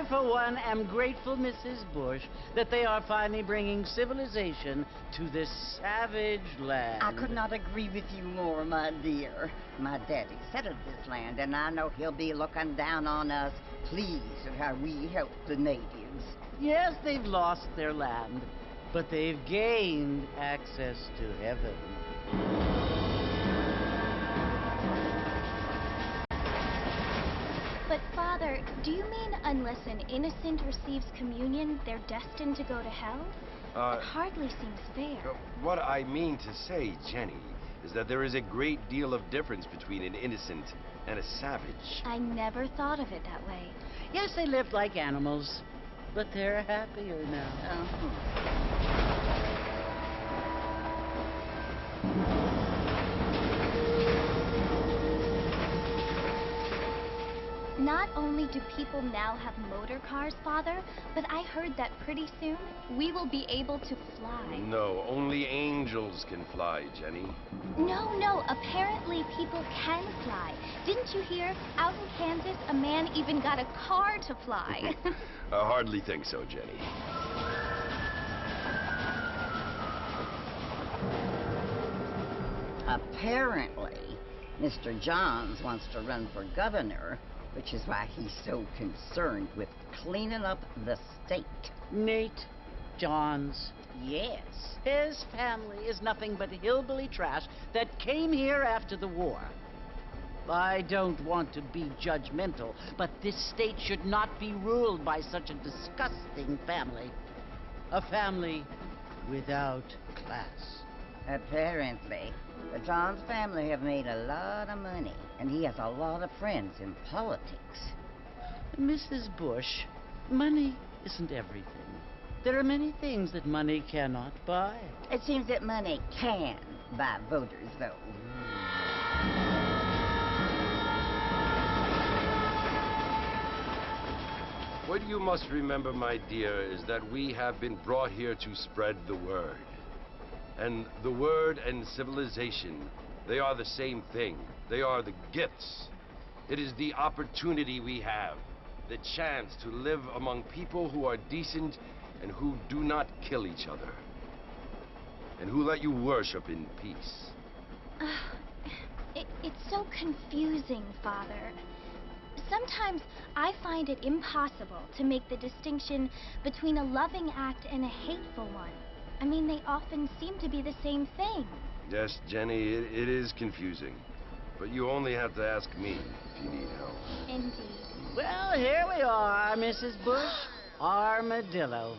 I, for one, am grateful, Mrs. Bush, that they are finally bringing civilization to this savage land. I could not agree with you more, my dear. My daddy settled this land, and I know he'll be looking down on us, pleased at how we help the natives. Yes, they've lost their land, but they've gained access to heaven. But, Father, do you mean unless an innocent receives communion, they're destined to go to hell? That hardly seems fair. What I mean to say, Jenny, is that there is a great deal of difference between an innocent and a savage. I never thought of it that way. Yes, they lived like animals, but they're happier now. Not only do people now have motor cars, Father, but I heard that pretty soon we will be able to fly. No, only angels can fly, Jenny. No, apparently people can fly. Didn't you hear? Out in Kansas, a man even got a car to fly. I hardly think so, Jenny. Apparently, Mr. Johns wants to run for governor, which is why he's so concerned with cleaning up the state. Nate Johns. Yes. His family is nothing but hillbilly trash that came here after the war. I don't want to be judgmental, but this state should not be ruled by such a disgusting family. A family without class. Apparently, the Johns family have made a lot of money, and he has a lot of friends in politics. Mrs. Bush, money isn't everything. There are many things that money cannot buy. It seems that money can buy voters, though. What you must remember, my dear, is that we have been brought here to spread the word. And the word and civilization, they are the same thing. They are the gifts. It is the opportunity we have, the chance to live among people who are decent and who do not kill each other, and who let you worship in peace. It's so confusing, Father. Sometimes I find it impossible to make the distinction between a loving act and a hateful one. I mean, they often seem to be the same thing. Yes, Jenny, it is confusing. But you only have to ask me if you need help. Indeed. Well, here we are, Mrs. Bush. Armadillo.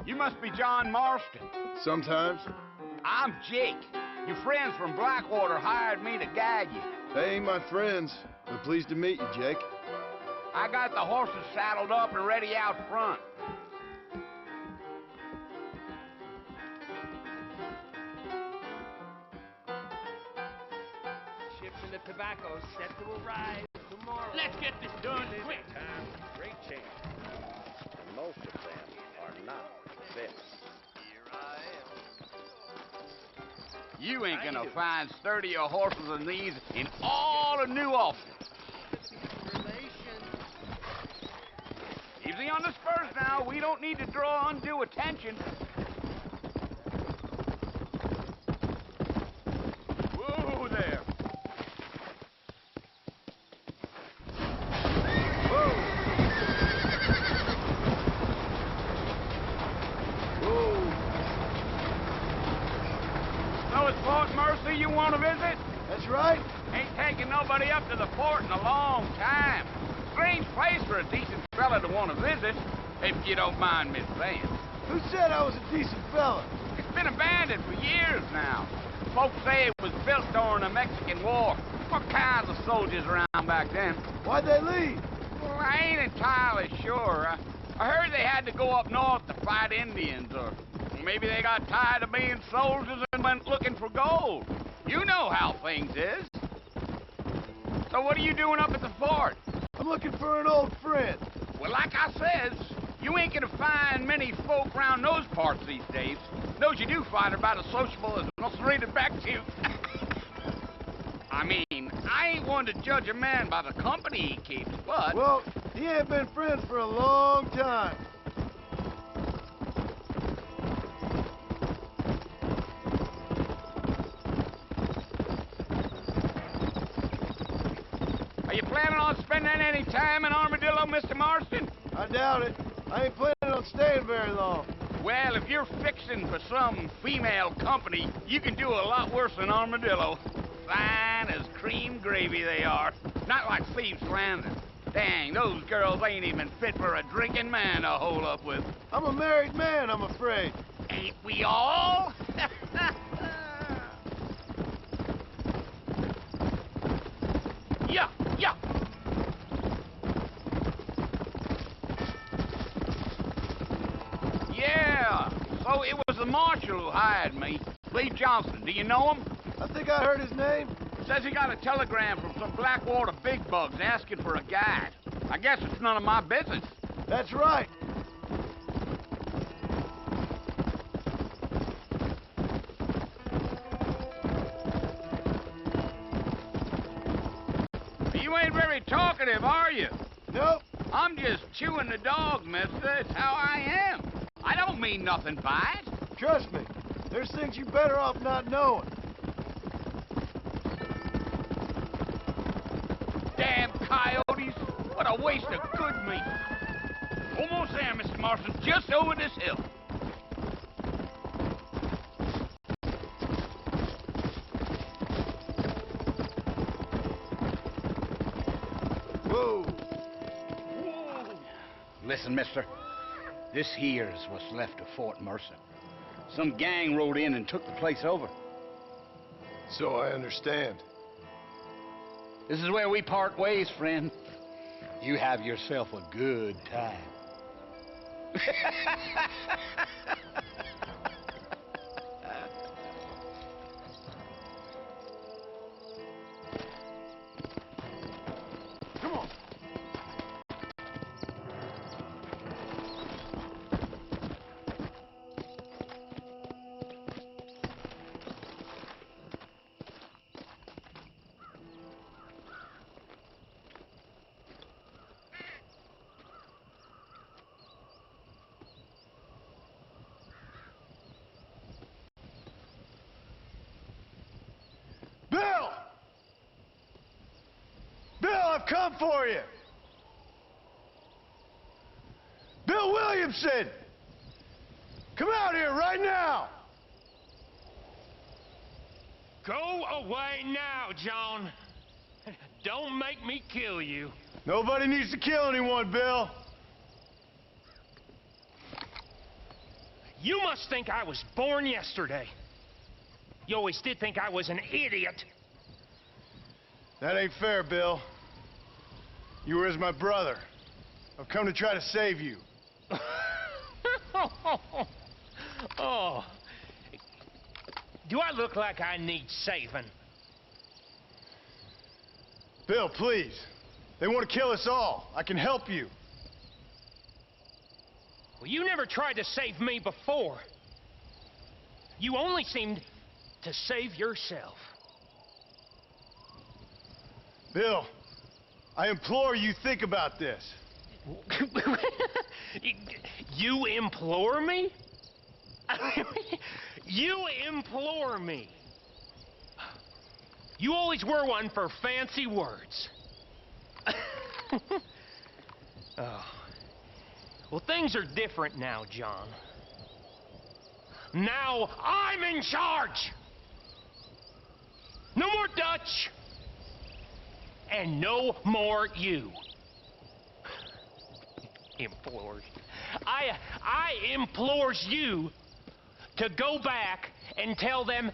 You must be John Marston. Sometimes. I'm Jake. Your friends from Blackwater hired me to guide you. They ain't my friends, but pleased to meet you, Jake. I got the horses saddled up and ready out front. Shipment of tobacco set to arrive tomorrow. Let's get this done quick. Time, great change. And most of them are not fit. Here I am. You ain't gonna find sturdier horses than these in all of New Ulster. Easy on the spurs now. We don't need to draw undue attention. Whoa there. Whoa. Whoa. So it's Fort Mercy you want to visit? That's right. Ain't taken nobody up to the fort in a long time. Strange place for a decent fella to want to visit, if you don't mind me saying. Who said I was a decent fella? It's been abandoned for years now. Folks say it was built during the Mexican War. What kinds of soldiers around back then? Why'd they leave? Well, I ain't entirely sure. I heard they had to go up north to fight Indians, or maybe they got tired of being soldiers and went looking for gold. You know how things is. So what are you doing up at the fort? I'm looking for an old friend. Well, like I says, you ain't gonna find many folk around those parts these days. Those you do find are about as sociable as most read back to you. I mean, I ain't one to judge a man by the company he keeps, but... Well, he ain't been friends for a long time. Are you planning on spending any time in Armadillo, Mr. Marston? I doubt it. I ain't planning on staying very long. Well, if you're fixing for some female company, you can do a lot worse than Armadillo. Fine as cream gravy they are. Not like Thieves' Landing. Dang, those girls ain't even fit for a drinking man to hole up with. I'm a married man, I'm afraid. Ain't we all? Yeah, yeah. Yeah, so it was the marshal who hired me. Lee Johnson, do you know him? I think I heard his name. Says he got a telegram from some Blackwater big bugs asking for a guide. I guess it's none of my business. That's right. You ain't very talkative, are you? Nope. I'm just chewing the dog, mister. It's how I am. I don't mean nothing by it. Trust me. There's things you better off not knowing. Damn coyotes. What a waste of good meat. Almost there, Mr. Marston. Just over this hill. Whoa. Listen, mister. This here's what's left of Fort Mercer. Some gang rode in and took the place over. So I understand. This is where we part ways, friend. You have yourself a good time. Come on. Bill! Bill, I've come for you! Bill Williamson! Come out here right now! Go away now, John. Don't make me kill you. Nobody needs to kill anyone, Bill. You must think I was born yesterday. You always did think I was an idiot. That ain't fair, Bill. You were as my brother. I've come to try to save you. Oh. Do I look like I need saving? Bill, please. They want to kill us all. I can help you. Well, you never tried to save me before. You only seemed to save yourself. Bill, I implore you, think about this. You implore me? You implore me. You always were one for fancy words. Oh. Well, things are different now, John. Now I'm in charge. No more Dutch. and no more you. Implores. I implores you to go back and tell them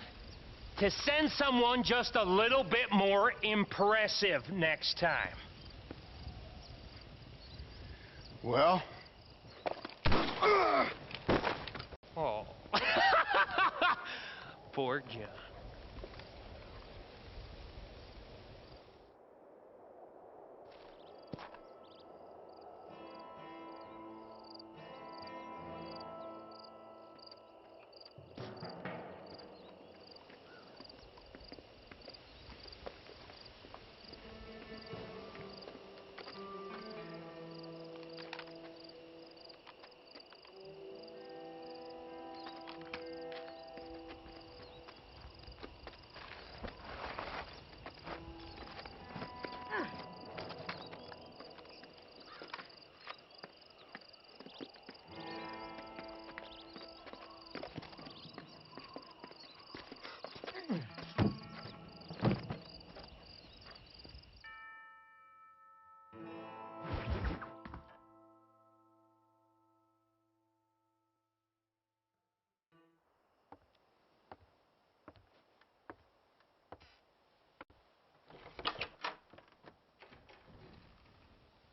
to send someone just a little bit more impressive next time. Well? Oh. Poor John.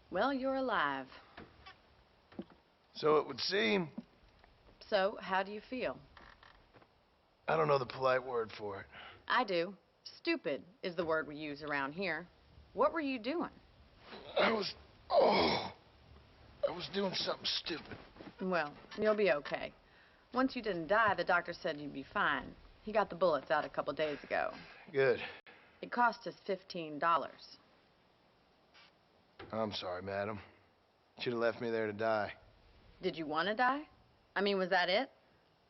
Well, you're alive. So it would seem. So, how do you feel? I don't know the polite word for it. I do. Stupid is the word we use around here. What were you doing? I was doing something stupid. Well, you'll be okay. Once you didn't die, the doctor said you'd be fine. He got the bullets out a couple days ago. Good. It cost us $15. I'm sorry, madam. Should have left me there to die. Did you want to die? I mean, was that it?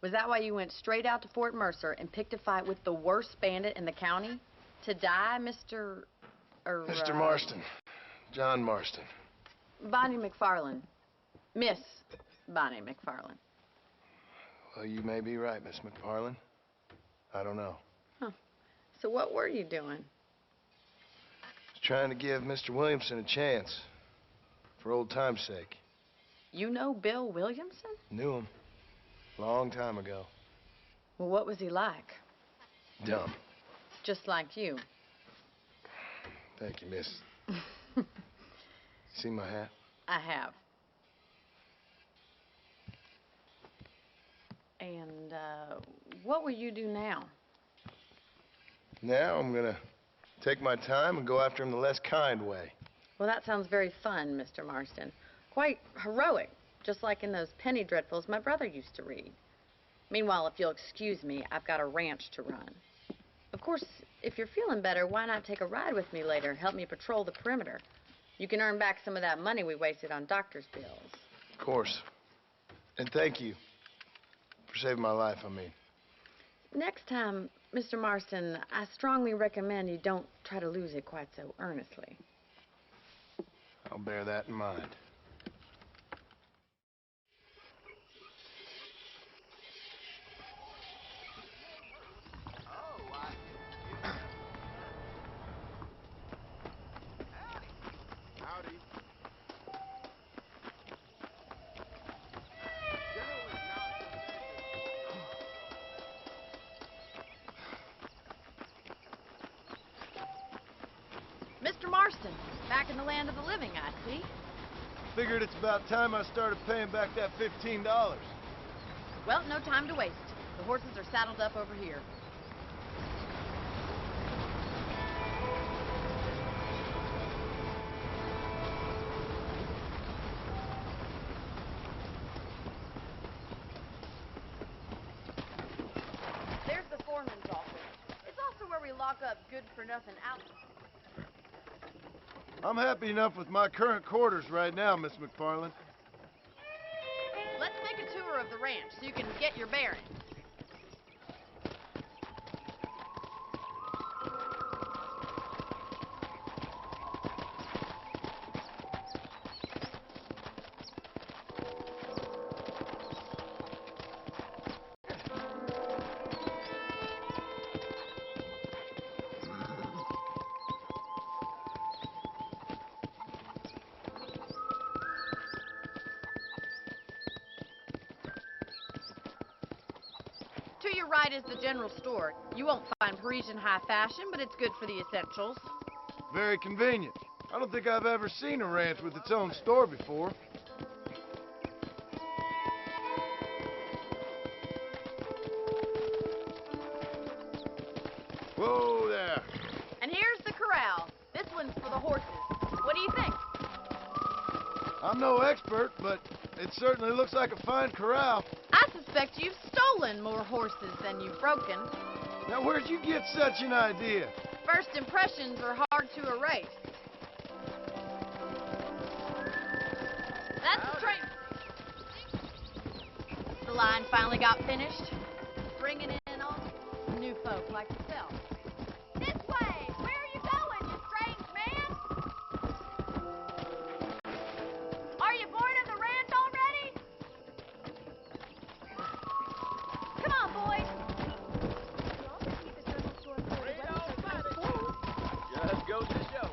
Was that why you went straight out to Fort Mercer and picked a fight with the worst bandit in the county? To die, Mr. Mr. Marston. John Marston. Bonnie McFarland. Miss Bonnie McFarland. Well, you may be right, Miss McFarland. I don't know. Huh. So what were you doing? I was trying to give Mr. Williamson a chance. For old time's sake. You know Bill Williamson? Knew him. Long time ago. Well, what was he like? Dumb. Just like you. Thank you, miss. See my hat? I have. And, what will you do now? Now I'm gonna take my time and go after him the less kind way. Well, that sounds very fun, Mr. Marston. Quite heroic, just like in those penny dreadfuls my brother used to read. Meanwhile, if you'll excuse me, I've got a ranch to run. Of course, if you're feeling better, why not take a ride with me later and help me patrol the perimeter? You can earn back some of that money we wasted on doctor's bills. Of course. And thank you for saving my life, I mean. Next time, Mr. Marston, I strongly recommend you don't try to lose it quite so earnestly. I'll bear that in mind. Mr. Marston, back in the land of the living, I see. Figured it's about time I started paying back that $15. Well, no time to waste. The horses are saddled up over here. There's the foreman's office. It's also where we lock up good-for-nothing outlaws. I'm happy enough with my current quarters right now, Miss McFarland. Let's make a tour of the ranch so you can get your bearings. you're right is the general store. You won't find Parisian high fashion, but it's good for the essentials. Very convenient. I don't think I've ever seen a ranch with its own store before. Whoa there. And here's the corral. This one's for the horses. What do you think? I'm no expert, but it certainly looks like a fine corral. I suspect you've stolen more horses than you've broken. Now, where'd you get such an idea? First impressions are hard to erase. That's the train. The line finally got finished, bringing in all new folk like yourself. This way! Where are you going, you strange man? Are you bored of the ranch already? Come on, boys. Just goes to show.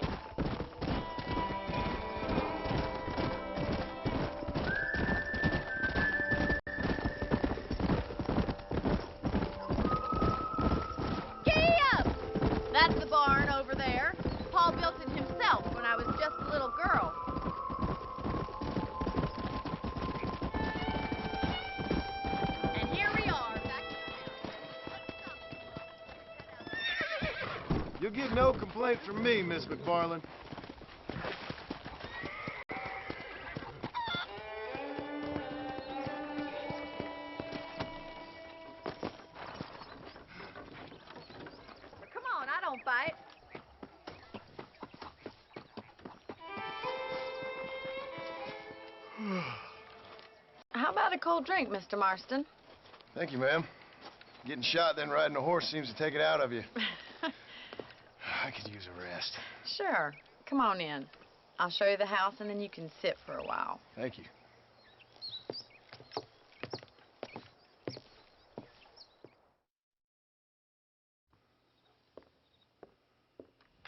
Giddy up! That's the barn over there. Paul built it himself when I was just a little girl. And here we are, back in the house. You'll get no complaint from me, Miss McFarland. Come on, I don't bite. How about a cold drink, Mr. Marston? Thank you, ma'am. Getting shot, then riding a horse seems to take it out of you. I could use a rest. Sure. Come on in. I'll show you the house, and then you can sit for a while. Thank you.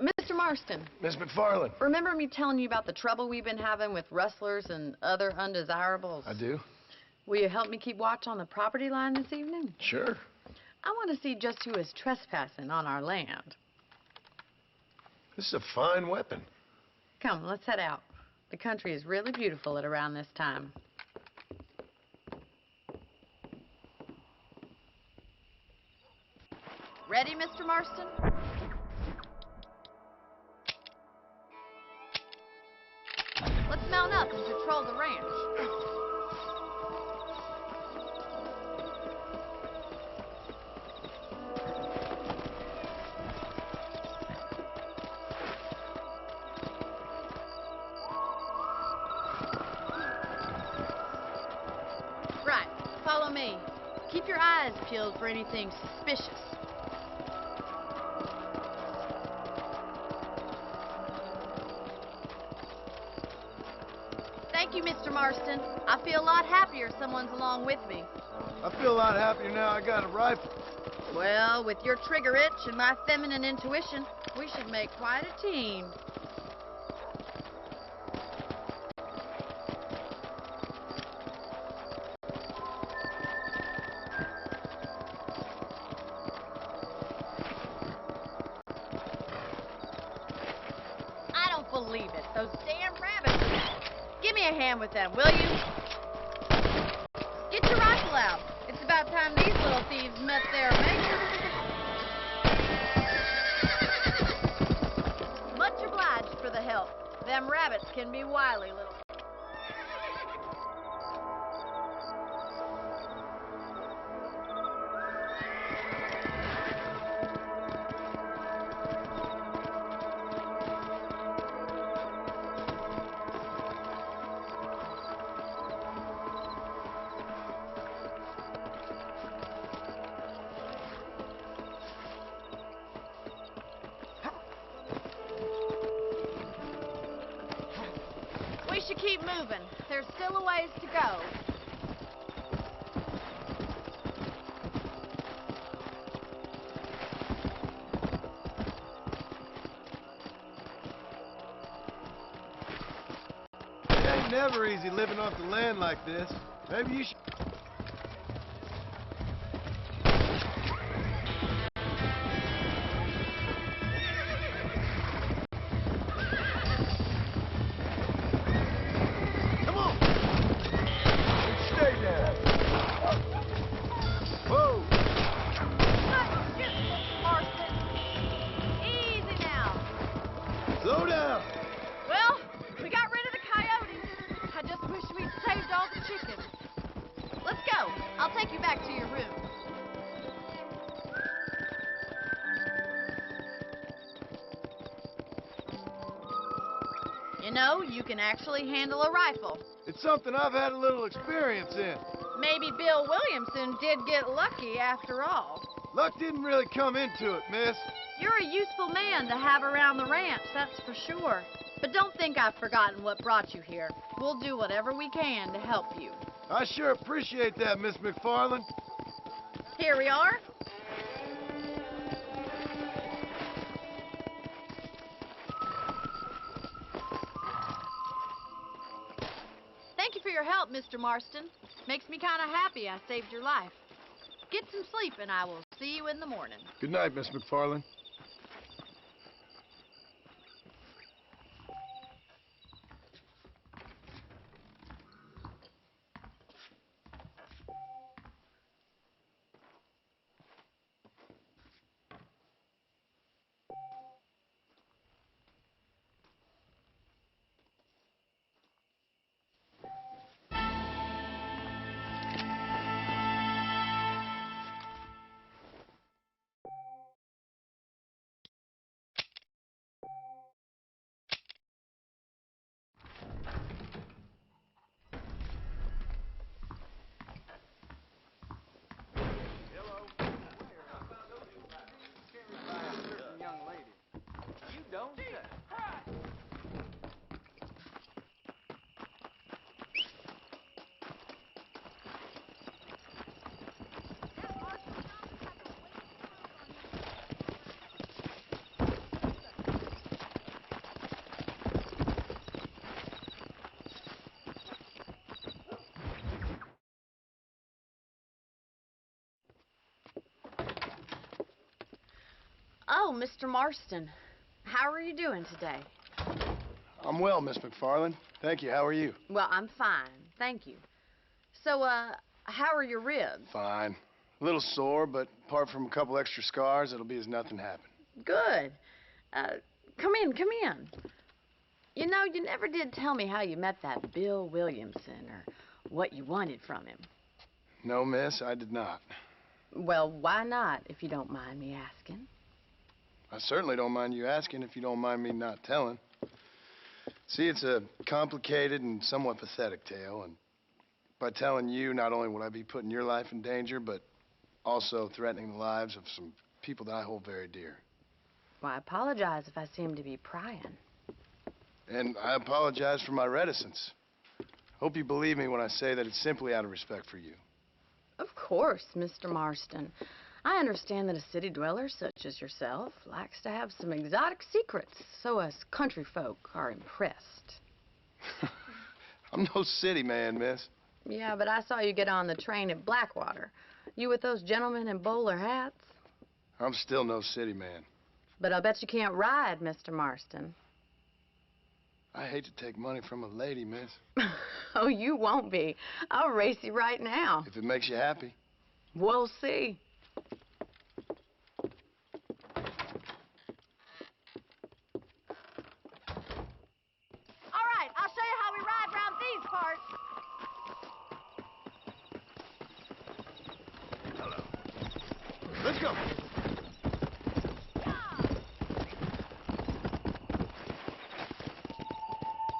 Mr. Marston, Miss McFarland. remember me telling you about the trouble we've been having with rustlers and other undesirables? I do. Will you help me keep watch on the property line this evening? Sure. I want to see just who is trespassing on our land. This is a fine weapon. Come, let's head out. The country is really beautiful at around this time. Ready, Mr. Marston? Let's mount up and patrol the ranch. Right, follow me. Keep your eyes peeled for anything suspicious. Thank you, Mr. Marston. I feel a lot happier someone's along with me. I feel a lot happier now I got a rifle. Well, with your trigger itch and my feminine intuition, we should make quite a team. I don't believe it. Those damn rabbits. Give me a hand with them, will you? Get your rifle out. It's about time these little thieves met their maker. Much obliged for the help. Them rabbits can be wily little... We should keep moving. There's still a ways to go. It ain't never easy living off the land like this. Maybe you should... know, you can actually handle a rifle. It's something I've had a little experience in. Maybe Bill Williamson did get lucky after all. Luck didn't really come into it, miss. You're a useful man to have around the ranch, that's for sure. But don't think I've forgotten what brought you here. We'll do whatever we can to help you. I sure appreciate that, Miss McFarland. Here we are. Thank you for your help, Mr. Marston. Makes me kind of happy I saved your life. Get some sleep and I will see you in the morning. Good night, Miss McFarland. Oh, Mr. Marston, how are you doing today? I'm well, Miss McFarland. Thank you. How are you? Well, I'm fine, thank you. So, how are your ribs? Fine. A little sore, but apart from a couple extra scars, it'll be as nothing happened. Good. Come in, come in. You know, you never did tell me how you met that Bill Williamson or what you wanted from him. No, miss, I did not. Well, why not, if you don't mind me asking? I certainly don't mind you asking if you don't mind me not telling. See, it's a complicated and somewhat pathetic tale, and by telling you, not only would I be putting your life in danger, but also threatening the lives of some people that I hold very dear. Well, I apologize if I seem to be prying. And I apologize for my reticence. Hope you believe me when I say that it's simply out of respect for you. Of course, Mr. Marston. I understand that a city dweller such as yourself likes to have some exotic secrets, so us country folk are impressed. I'm no city man, miss. Yeah, but I saw you get on the train at Blackwater. You with those gentlemen in bowler hats? I'm still no city man. But I'll bet you can't ride, Mr. Marston. I hate to take money from a lady, miss. Oh, you won't be. I'll race you right now. If it makes you happy. We'll see. All right, I'll show you how we ride around these parts. Hello. Let's go.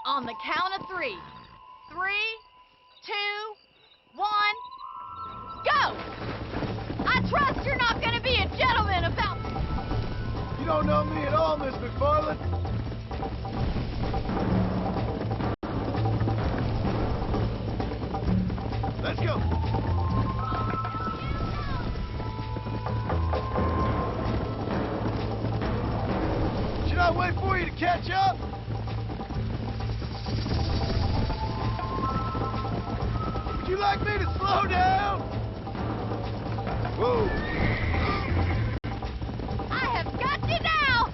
On the count of 3. 3, 2, 1, go! I trust you're not going to be a gentleman about... You don't know me at all, Miss McFarland. Let's go. Should I wait for you to catch up? Would you like me to slow down? Whoa. I have got you now!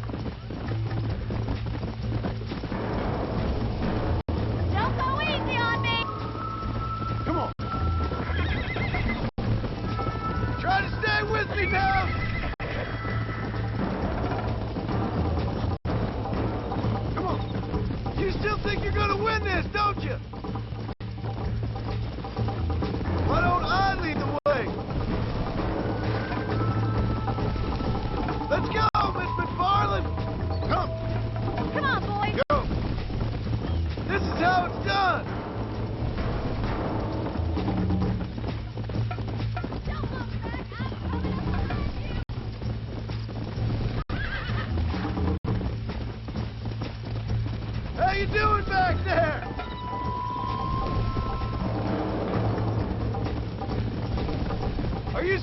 Don't go easy on me! Come on. Try to stay with me now. Come on. You still think you're gonna win this, don't you? Why don't I lead the way? Let's go, Miss McFarland. Come. Come on, boys. Go.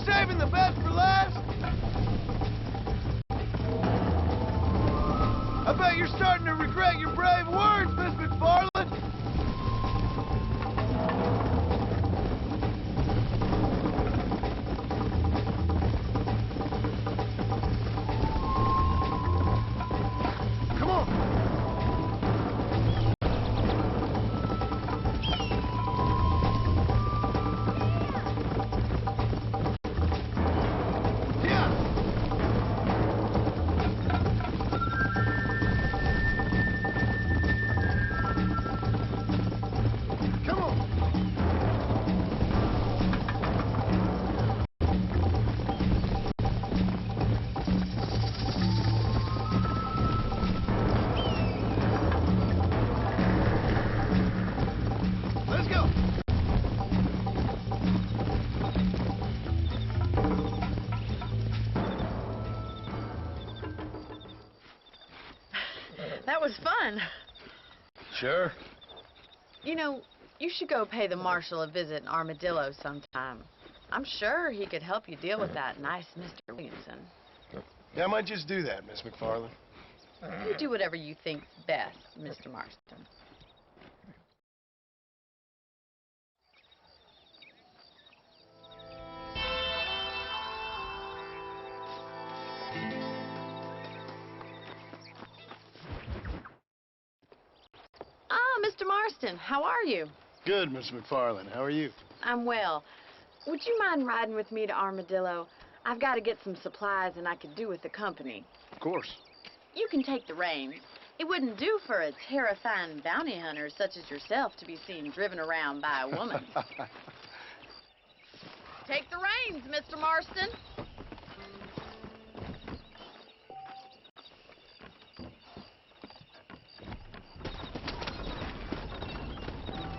saving the best for last? I bet you're starting to regret your brave words, Miss McFarland. Come on. That was fun. Sure. You know, you should go pay the marshal a visit in Armadillo sometime. I'm sure he could help you deal with that nice Mr. Williamson. Yeah, I might just do that, Miss McFarland. You do whatever you think's best, Mr. Marston. Ah, Mr. Marston, how are you? Good, Miss McFarland. How are you? I'm well. Would you mind riding with me to Armadillo? I've got to get some supplies and I could do with the company. Of course. You can take the reins. It wouldn't do for a terrifying bounty hunter such as yourself to be seen driven around by a woman. Take the reins, Mr. Marston.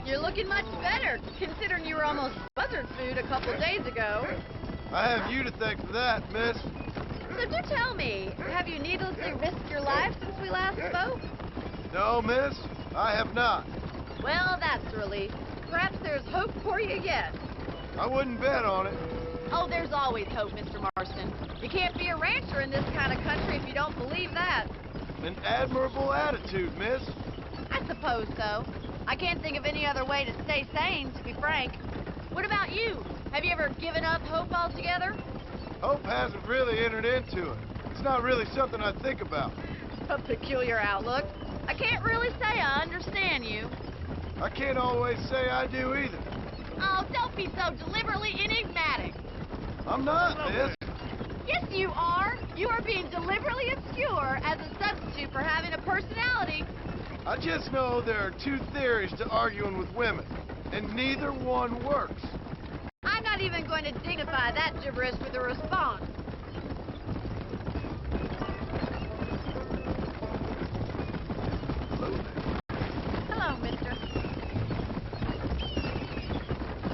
You're looking much better, considering you were almost buzzard food a couple days ago. I have you to thank for that, miss. So do tell me, have you needlessly risked your life since we last spoke? No, miss, I have not. Well, that's a relief. Perhaps there's hope for you yet. I wouldn't bet on it. Oh, there's always hope, Mr. Marston. You can't be a rancher in this kind of country if you don't believe that. An admirable attitude, miss. I suppose so. I can't think of any other way to stay sane, to be frank. What about you? Have you ever given up hope altogether? Hope hasn't really entered into it. It's not really something I think about. A peculiar outlook. I can't really say I understand you. I can't always say I do either. Oh, don't be so deliberately enigmatic. I'm not, miss. Yes, you are. You are being deliberately obscure as a substitute for having a personality. I just know there are two theories to arguing with women, and neither one works. I'm not even going to dignify that gibberish with a response. Hello, mister.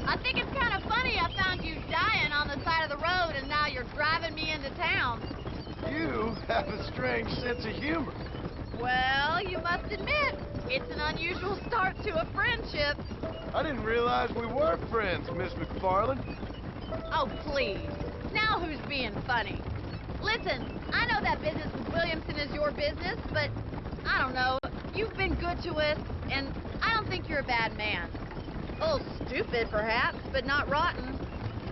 I think it's kind of funny I found you dying on the side of the road and now you're driving me into town. You have a strange sense of humor. Well, you must admit, it's an unusual start to a friendship. I didn't realize we were friends, Miss McFarland. Oh, please. Now who's being funny? Listen, I know that business with Williamson is your business, but I don't know. You've been good to us, and I don't think you're a bad man. A little stupid, perhaps, but not rotten.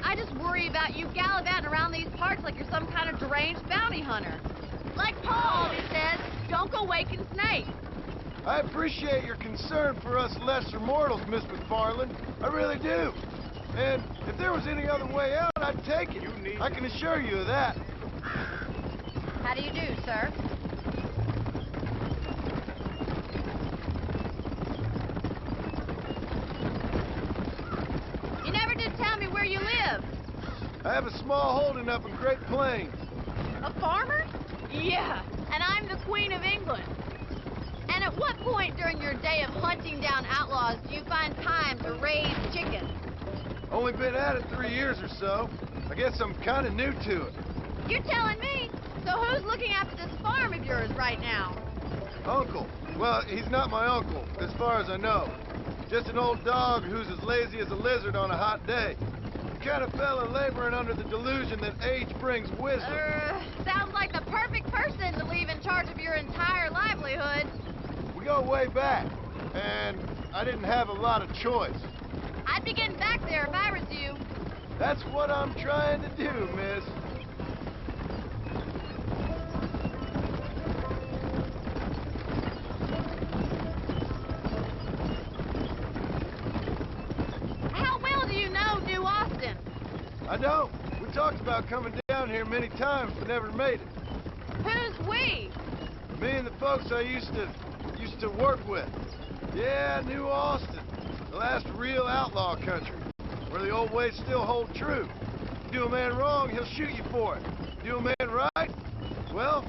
I just worry about you gallivanting around these parts like you're some kind of deranged bounty hunter. Like Paul always says, don't go waking snakes. I appreciate your concern for us lesser mortals, Miss McFarland. I really do. And if there was any other way out, I'd take it. I can assure you of that. How do you do, sir? You never did tell me where you live. I have a small holding up in Great Plains. A farmer? Yeah, and I'm the Queen of England. And at what point during your day of hunting down outlaws do you find time to raise chickens? Only been at it 3 years or so. I guess I'm kind of new to it. You're telling me? So who's looking after this farm of yours right now? Uncle. Well, he's not my uncle, as far as I know. Just an old dog who's as lazy as a lizard on a hot day. kind of fella laboring under the delusion that age brings wisdom. Sounds like the perfect person to leave in charge of your entire livelihood. We go way back, and I didn't have a lot of choice. I'd be getting back there if I was you. That's what I'm trying to do, miss. How well do you know New Austin? I don't. We talked about coming down here many times, but never made it. Who's we? Me and the folks I used to work with. Yeah, New Austin. The last real outlaw country, where the old ways still hold true. Do a man wrong, he'll shoot you for it. Do a man right, well,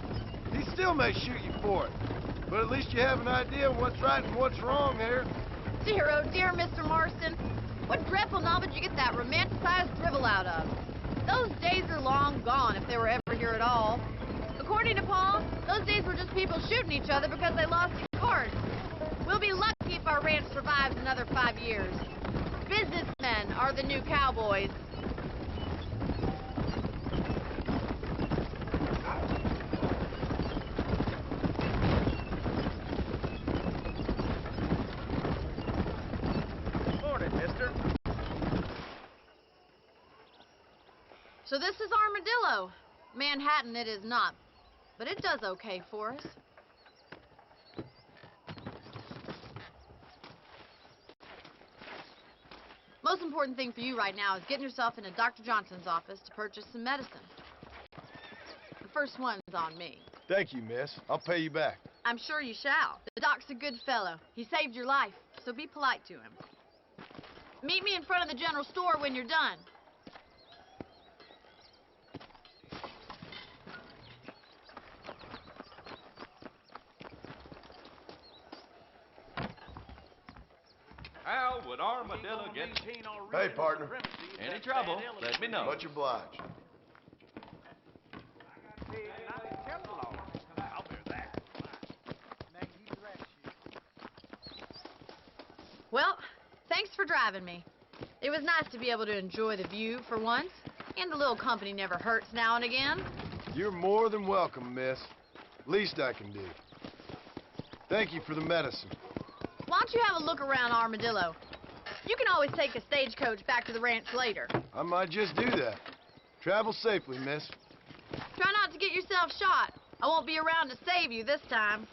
he still may shoot you for it. But at least you have an idea of what's right and what's wrong here. Dear, oh dear, Mr. Marston. What dreadful novel did you get that romanticized drivel out of? Those days are long gone, if they were ever here at all. According to Paul, those days were just people shooting each other because they lost cards. We'll be lucky if our ranch survives another 5 years. Businessmen are the new cowboys. Morning, mister. So this is Armadillo. Manhattan it is not, but it does okay for us. Most important thing for you right now is getting yourself into Dr. Johnson's office to purchase some medicine. The first one's on me. Thank you, miss. I'll pay you back. I'm sure you shall. The doc's a good fellow. He saved your life, so be polite to him. Meet me in front of the general store when you're done. How would Armadillo get... Hey, partner. Any trouble, let me know. Much obliged. Well, thanks for driving me. It was nice to be able to enjoy the view for once, and a little company never hurts now and again. You're more than welcome, miss. Least I can do. Thank you for the medicine. Why don't you have a look around Armadillo? You can always take a stagecoach back to the ranch later. I might just do that. Travel safely, miss. Try not to get yourself shot. I won't be around to save you this time.